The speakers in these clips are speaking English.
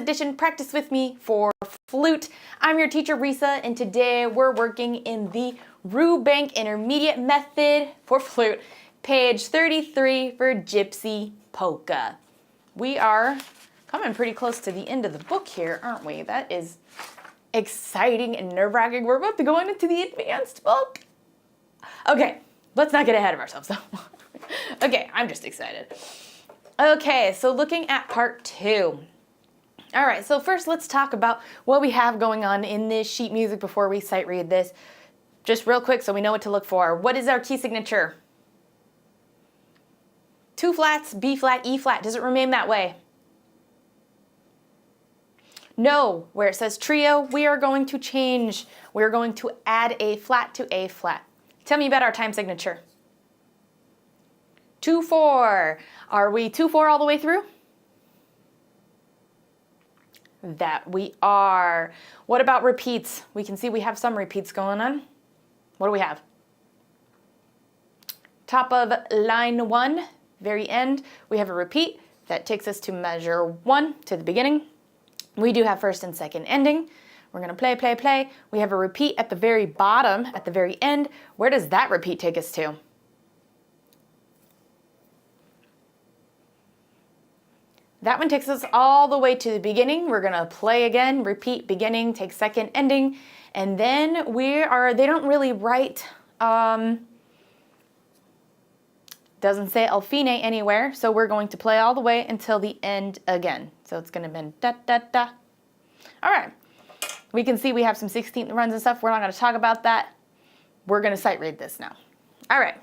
edition Practice With Me for Flute. I'm your teacher, Reesa, and today we're working in the Ruabnk Intermediate Method for Flute, page 33 for Gypsy Polka. We are coming pretty close to the end of the book here, aren't we? That is exciting and nerve-wracking. We're about to go into the advanced book. Okay, let's not get ahead of ourselves though. Okay, I'm just excited. Okay, so looking at part 2. All right, so first let's talk about what we have going on in this sheet music before we sight read this. Just real quick so we know what to look for. What is our key signature? 2 flats, B flat, E flat. Does it remain that way? No, where it says trio, we are going to change. We're going to add a flat to A flat. Tell me about our time signature. 2-4. Are we 2-4 all the way through? That we are. What about repeats? We can see we have some repeats going on. What do we have? Top of line 1, very end, we have a repeat. That takes us to measure 1 to the beginning. We do have first and second ending. We're going to play, play, play. We have a repeat at the very bottom, at the very end. Where does that repeat take us to? That one takes us all the way to the beginning. We're going to play again, repeat, beginning, take second, ending. And then they don't really write, doesn't say al fine anywhere. So we're going to play all the way until the end again. So it's going to be da, da, da. All right. We can see we have some 16th runs and stuff. We're not going to talk about that. We're going to sight read this now. All right.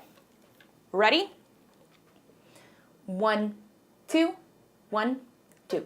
Ready? 1, 2. 1, 2.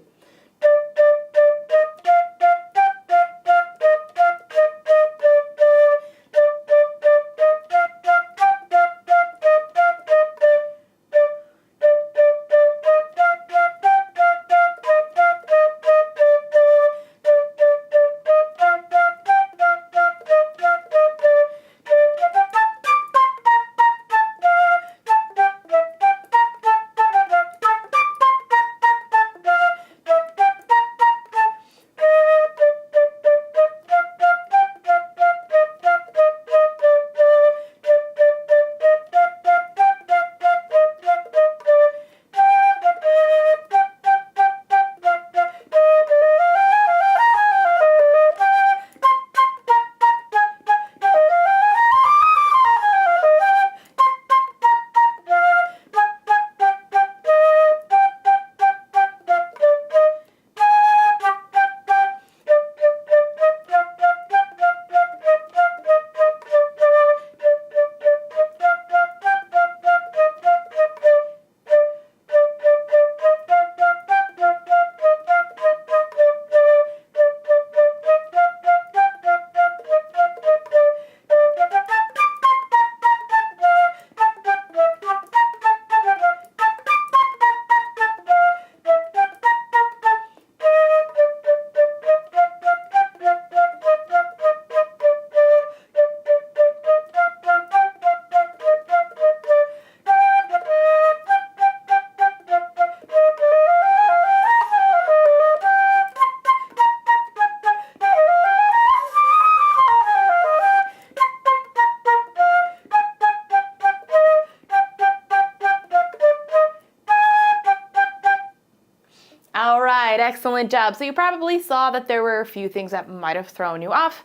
All right, excellent job. So you probably saw that there were a few things that might have thrown you off.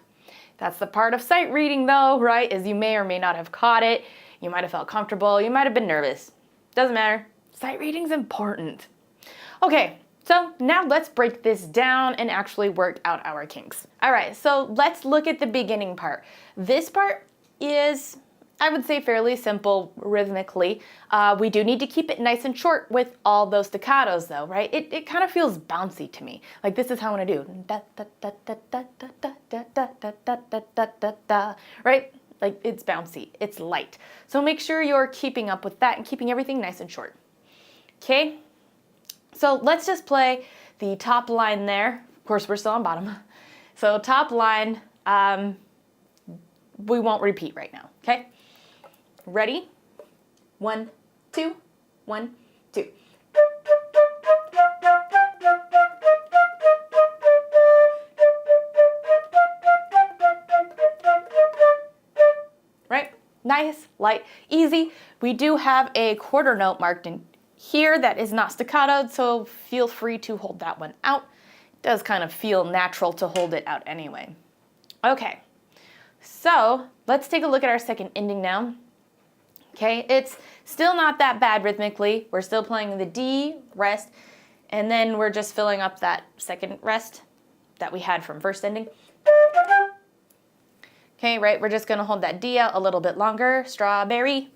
That's the part of sight reading though, right? Is you may or may not have caught it. You might have felt comfortable. You might have been nervous. Doesn't matter. Sight reading's important. Okay, so now let's break this down and actually work out our kinks. All right, so let's look at the beginning part. This part is, I would say, fairly simple rhythmically. We do need to keep it nice and short with all those staccatos though, right? It kind of feels bouncy to me. Like this is how I want to do. Da, da, da, da, da, da, da, da, da, da, da, da, da, da, right? Like it's bouncy, it's light. So make sure you're keeping up with that and keeping everything nice and short. Okay, so let's just play the top line there. Of course, we're still on bottom. So top line, we won't repeat right now, okay? Ready? 1, 2, 1, 2. Nice, light, easy. We do have a quarter note marked in here that is not staccatoed, so feel free to hold that one out. It does kind of feel natural to hold it out anyway. Okay, so let's take a look at our second ending now. Okay, it's still not that bad rhythmically. We're still playing the D, rest, and then we're just filling up that second rest that we had from first ending. Okay, right, we're just gonna hold that D out a little bit longer. Strawberry.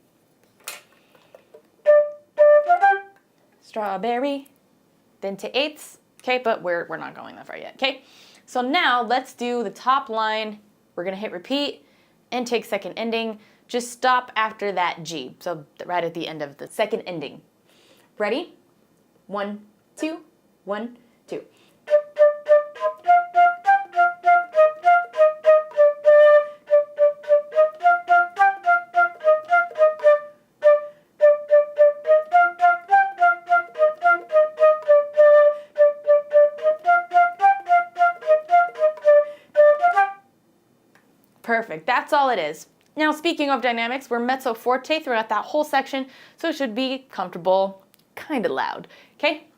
Strawberry. Then to eighths. Okay, but we're not going that far yet. Okay, so now let's do the top line. We're gonna hit repeat and take second ending. Just stop after that G, so right at the end of the second ending. Ready? 1, 2, 1, 2. Perfect, that's all it is. Now, speaking of dynamics, we're mezzo forte throughout that whole section, so it should be comfortable, kind of loud, okay?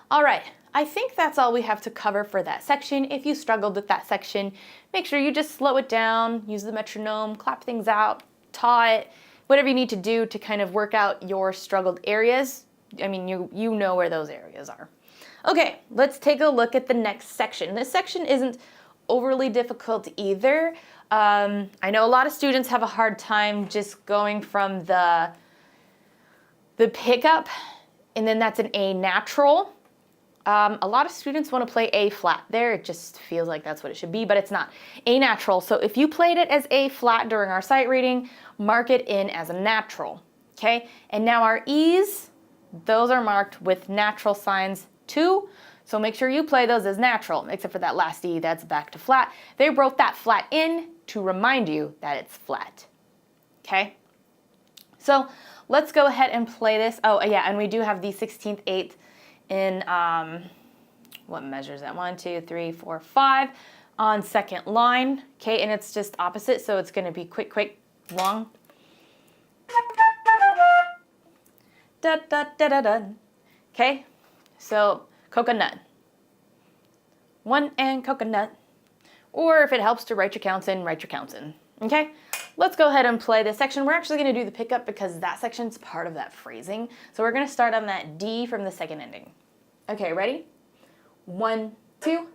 All right, I think that's all we have to cover for that section. If you struggled with that section, make sure you just slow it down, use the metronome, clap things out, taw it, whatever you need to do to kind of work out your struggled areas. I mean, you know where those areas are. Okay, let's take a look at the next section. This section isn't overly difficult either. I know a lot of students have a hard time just going from the pickup, and then that's an A natural. A lot of students want to play A flat there. It just feels like that's what it should be, but it's not. A natural. So if you played it as A flat during our sight reading, mark it in as a natural. Okay? And now our E's, those are marked with natural signs too. So make sure you play those as natural, except for that last E, that's back to flat. They wrote that flat in to remind you that it's flat. Okay? So let's go ahead and play this. Oh yeah, and we do have the 16th, 8th in, what measure is that? 1, 2, 3, 4, 5 on second line. Okay, and it's just opposite, so it's gonna be quick, quick, long. Da, da, da, da, da. Okay, so coconut. 1 and coconut. Or if it helps to write your counts in, write your counts in. Okay? Let's go ahead and play this section. We're actually going to do the pickup because that section's part of that phrasing. So we're going to start on that D from the second ending. Okay, ready? 1, 2.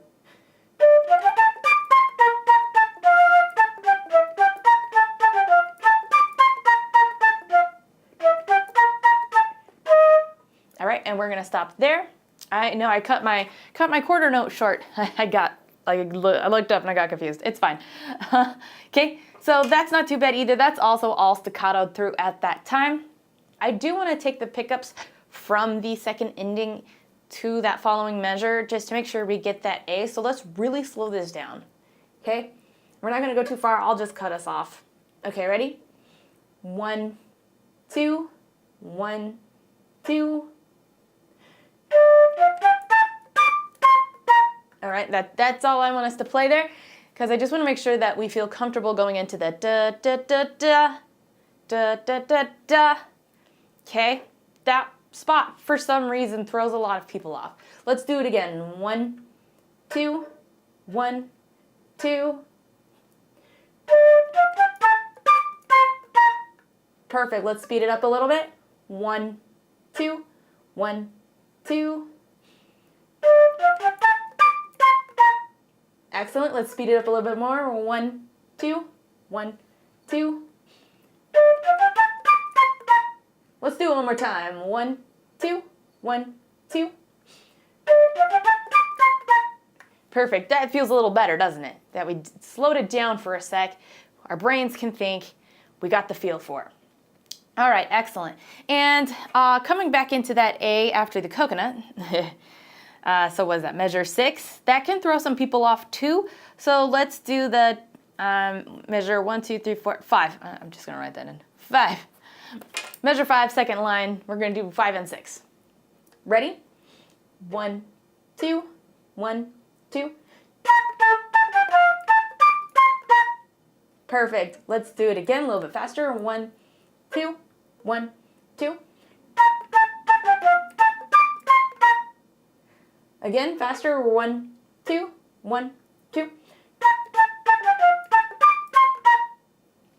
All right, and we're going to stop there. I know I cut my quarter note short. I looked up and I got confused. It's fine. Okay, so that's not too bad either. That's also all staccato through at that time. I do want to take the pickups from the second ending to that following measure just to make sure we get that A. So let's really slow this down. Okay, we're not going to go too far. I'll just cut us off. Okay, ready? 1, 2, 1, 2. All right, that's all I want us to play there, because I just want to make sure that we feel comfortable going into the da da da da da da da da. Okay, that spot for some reason throws a lot of people off. Let's do it again. 1, 2, 1, 2. Perfect. Let's speed it up a little bit. 1, 2, 1, 2. Excellent. Let's speed it up a little bit more. 1, 2, 1, 2. Let's do it one more time. 1, 2, 1, 2. Perfect. That feels a little better, doesn't it? That we slowed it down for a sec. Our brains can think. We got the feel for it. All right, excellent. And coming back into that A after the coconut, so what is that, measure 6? That can throw some people off too. So let's do the measure 1, 2, 3, 4, 5. I'm just gonna write that in. 5. Measure 5, second line. We're gonna do 5 and 6. Ready? 1, 2, 1, 2. Perfect. Let's do it again a little bit faster. 1, 2, 1, 2. Again, faster. 1, 2, 1, 2.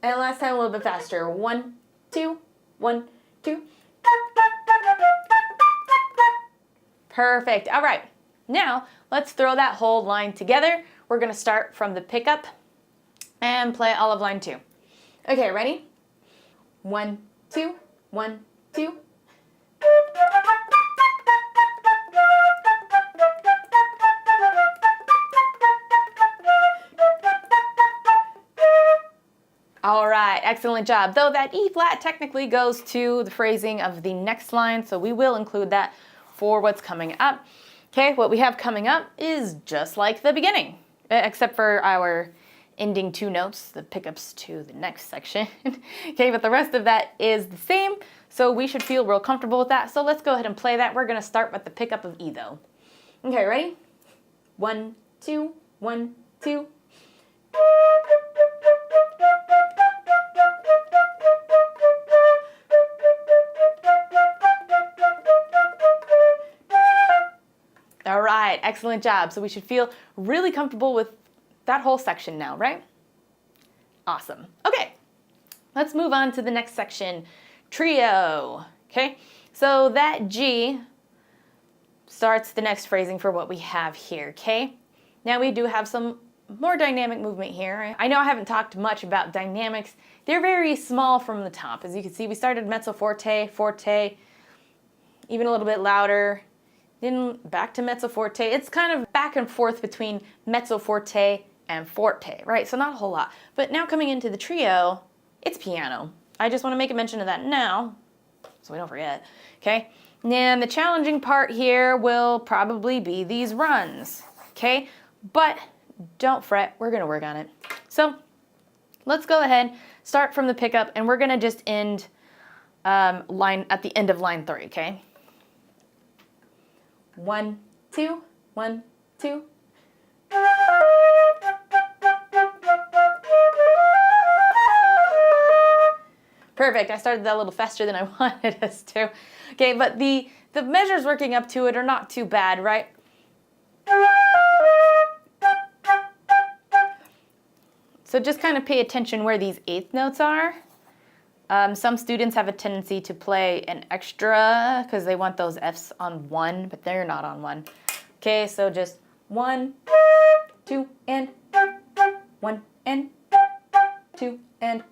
And last time a little bit faster. 1, 2, 1, 2. Perfect. All right. Now, let's throw that whole line together. We're going to start from the pickup and play all of line 2. Okay, ready? 1, 2, 1, 2. All right, excellent job. Though that E flat technically goes to the phrasing of the next line, so we will include that for what's coming up. Okay, what we have coming up is just like the beginning, except for our ending 2 notes, the pickups to the next section. Okay, but the rest of that is the same, so we should feel real comfortable with that. So let's go ahead and play that. We're gonna start with the pickup of E though. Okay, ready? 1, 2, 1, 2. All right, excellent job. So we should feel really comfortable with that whole section now, right? Awesome. Okay, let's move on to the next section, trio. Okay, so that G starts the next phrasing for what we have here, okay? Now we do have some more dynamic movement here. I know I haven't talked much about dynamics. They're very small from the top. As you can see, we started mezzo forte, forte, even a little bit louder, then back to mezzo forte. It's kind of back and forth between mezzo forte and forte, right? So not a whole lot. But now coming into the trio, it's piano. I just want to make a mention of that now, so we don't forget, okay? And the challenging part here will probably be these runs, okay? But don't fret, we're gonna work on it. So let's go ahead, start from the pickup, and we're gonna just end line at the end of line 3, okay? 1, 2, 1, 2. Perfect, I started that a little faster than I wanted us to. Okay, but the measures working up to it are not too bad, right? So just kind of pay attention where these 8th notes are. Some students have a tendency to play an extra because they want those Fs on 1, but they're not on 1. Okay, so just 1, 2, and 1, and 2, and.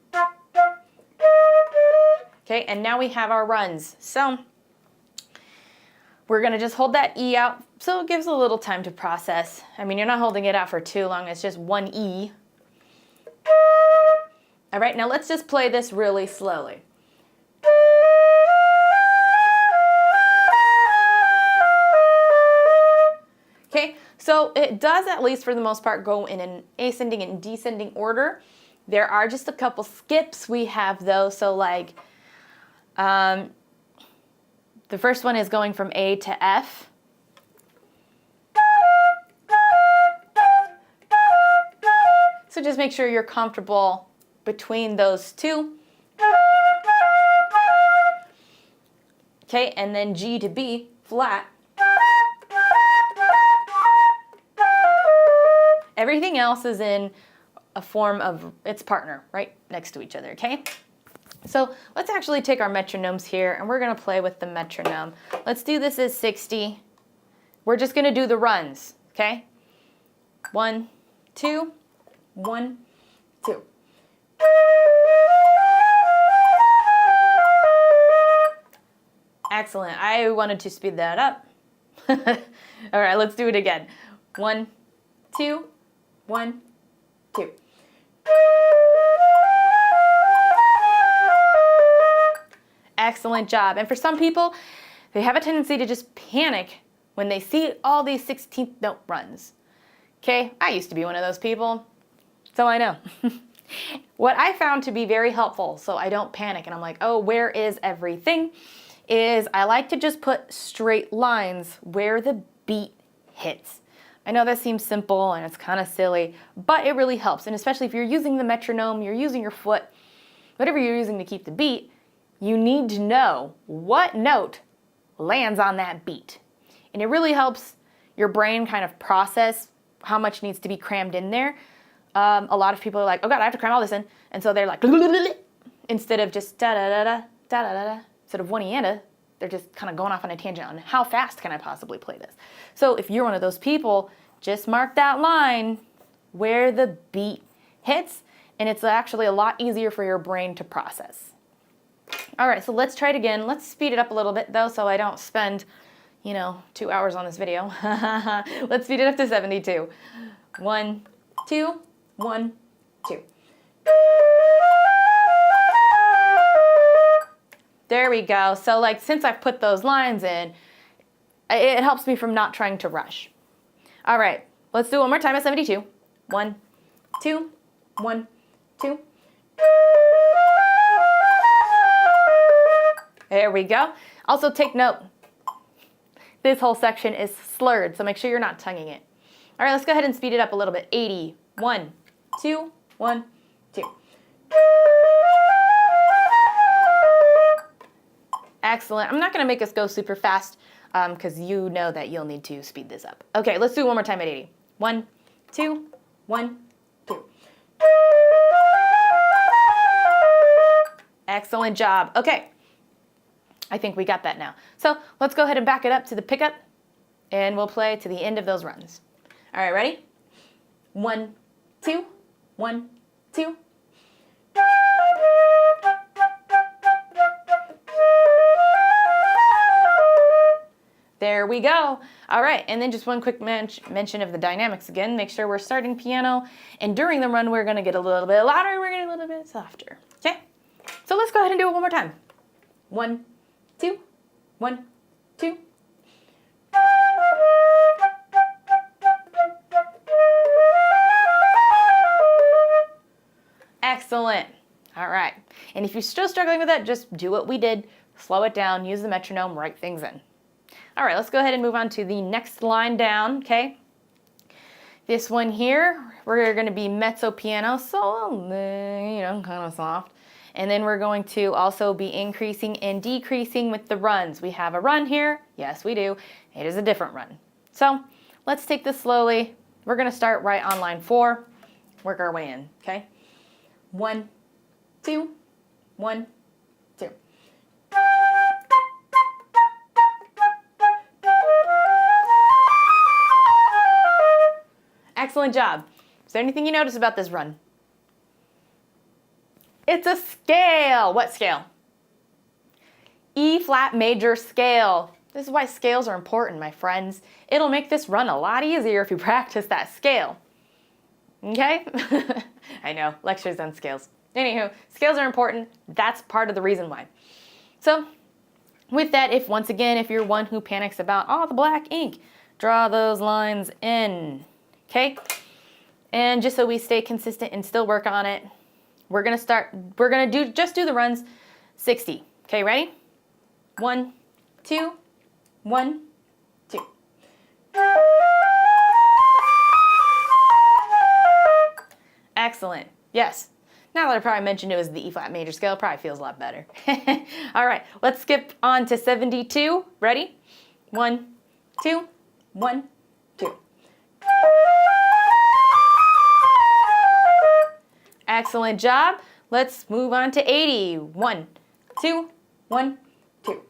Okay, and now we have our runs. So we're gonna just hold that E out so it gives a little time to process. I mean, you're not holding it out for too long, it's just 1 E. All right, now let's just play this really slowly. Okay, so it does, at least for the most part, go in an ascending and descending order. There are just a couple skips we have though, so like the first one is going from A to F. So just make sure you're comfortable between those two. Okay, and then G to B, flat. Everything else is in a form of its partner, right next to each other, okay? So let's actually take our metronomes here, and we're gonna play with the metronome. Let's do this as 60. We're just gonna do the runs, okay? 1, 2, 1, 2. Excellent. I wanted to speed that up. All right, let's do it again. 1, 2, 1, 2. Excellent job. And for some people, they have a tendency to just panic when they see all these 16th note runs. Okay, I used to be one of those people, so I know. What I found to be very helpful, so I don't panic and I'm like, oh, where is everything, is I like to just put straight lines where the beat hits. I know that seems simple and it's kind of silly, but it really helps. And especially if you're using the metronome, you're using your foot, whatever you're using to keep the beat, you need to know what note lands on that beat. And it really helps your brain kind of process how much needs to be crammed in there. A lot of people are like, oh God, I have to cram all this in. And so they're like, instead of just da-da-da-da, da-da-da-da, instead of one iana, they're just kind of going off on a tangent on how fast can I possibly play this. So if you're one of those people, just mark that line where the beat hits, and it's actually a lot easier for your brain to process. All right, so let's try it again. Let's speed it up a little bit though, so I don't spend, 2 hours on this video. Let's speed it up to 72. 1, 2, 1, 2. There we go. So since I've put those lines in, it helps me from not trying to rush. All right, let's do it one more time at 72. 1, 2, 1, 2. There we go. Also take note, this whole section is slurred, so make sure you're not tonguing it. All right, let's go ahead and speed it up a little bit. 80, 1, 2, 1, 2. Excellent. I'm not going to make us go super fast because you know that you'll need to speed this up. Okay, let's do it one more time at 80. 1, 2, 1, 2. Excellent job. Okay, I think we got that now. So let's go ahead and back it up to the pickup, and we'll play to the end of those runs. All right, ready? 1, 2, 1, 2. There we go. All right, and then just one quick mention of the dynamics again. Make sure we're starting piano, and during the run, we're gonna get a little bit louder, we're gonna get a little bit softer, okay? So let's go ahead and do it one more time. 1, 2, 1, 2. Excellent. All right, and if you're still struggling with that, just do what we did. Slow it down, use the metronome, write things in. All right, let's go ahead and move on to the next line down, okay? This one here, we're gonna be mezzo piano, so, kind of soft. And then we're going to also be increasing and decreasing with the runs. We have a run here. Yes, we do. It is a different run. So let's take this slowly. We're gonna start right on line 4, work our way in, okay? 1, 2, 1, 2. Excellent job. Is there anything you notice about this run? It's a scale. What scale? E flat major scale. This is why scales are important, my friends. It'll make this run a lot easier if you practice that scale. Okay? I know, lectures on scales. Anywho, scales are important. That's part of the reason why. So, with that, if you're one who panics about, the black ink, draw those lines in. Okay? And just so we stay consistent and still work on it, we're gonna just do the runs 60. Okay, ready? 1, 2, 1, 2. Excellent. Yes. Now that I probably mentioned it was the E flat major scale, it probably feels a lot better. All right, let's skip on to 72. Ready? 1, 2, 1, 2. Excellent job. Let's move on to 80. 1, 2, 1, 2.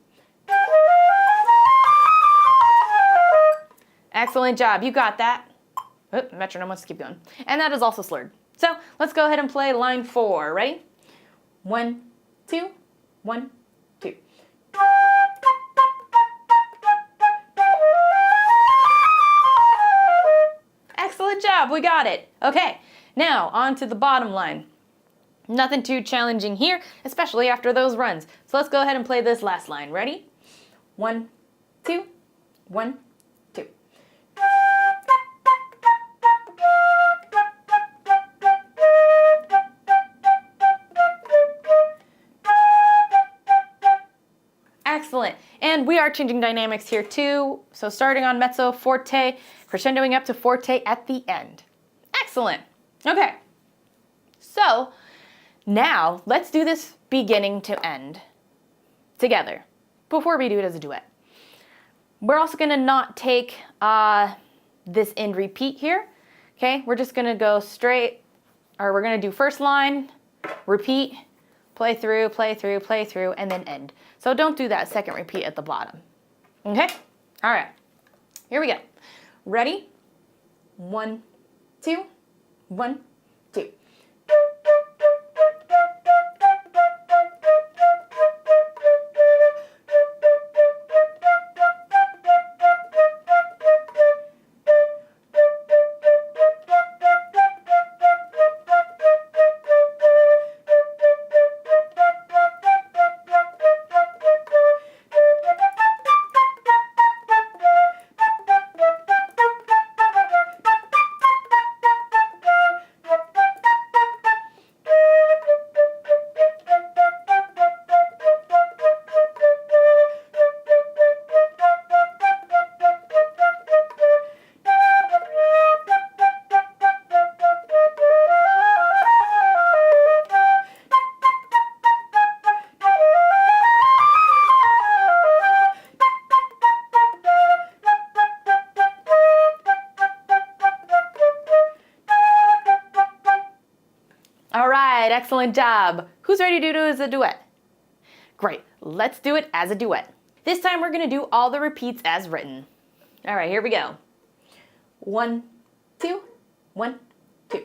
Excellent job. You got that. Oh, metronome wants to keep going. And that is also slurred. So let's go ahead and play line 4. Ready? 1, 2, 1, 2. Excellent job. We got it. Okay. Now, on to the bottom line. Nothing too challenging here, especially after those runs. So let's go ahead and play this last line. Ready? 1, 2, 1, 2. Excellent. And we are changing dynamics here too. So starting on mezzo forte, crescendoing up to forte at the end. Excellent. Okay, so now let's do this beginning to end together before we do it as a duet. We're also gonna not take this end repeat here, okay? We're just gonna go straight, or we're gonna do first line, repeat, play through, play through, play through, and then end. So don't do that second repeat at the bottom, okay? All right, here we go. Ready? 1, 2, 1, 2. All right, excellent job. Who's ready to do it as a duet? Great, let's do it as a duet. This time we're gonna do all the repeats as written. All right, here we go. 1, 2, 1, 2.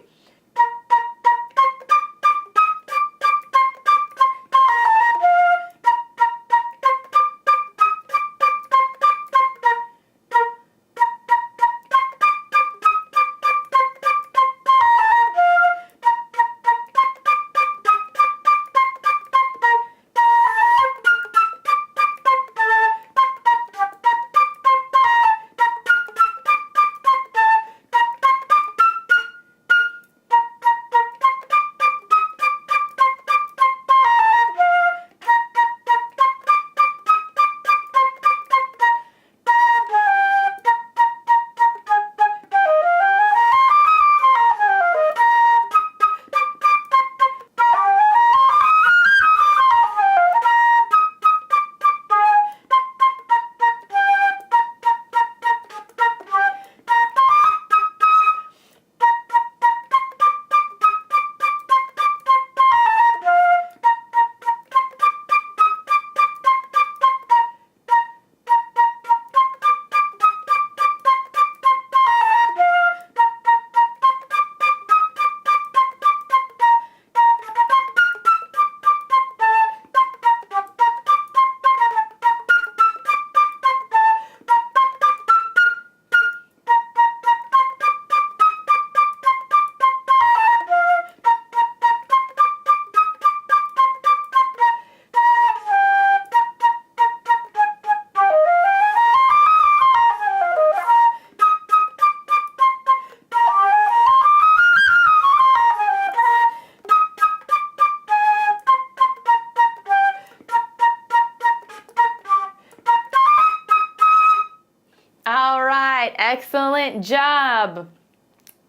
All right, excellent job.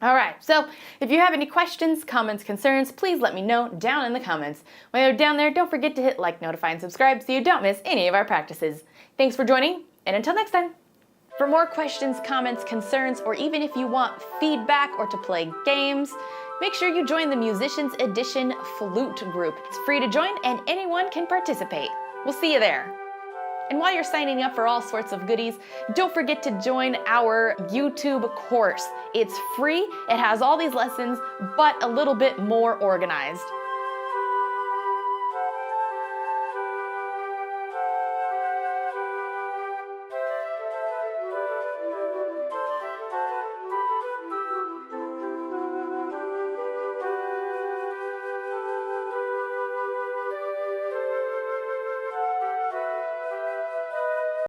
All right, so if you have any questions, comments, concerns, please let me know down in the comments. While you're down there, don't forget to hit like, notify, and subscribe so you don't miss any of our practices. Thanks for joining, and until next time. For more questions, comments, concerns, or even if you want feedback or to play games, make sure you join the Musicians Edition Flute group. It's free to join and anyone can participate. We'll see you there. And while you're signing up for all sorts of goodies, don't forget to join our YouTube course. It's free, it has all these lessons, but a little bit more organized.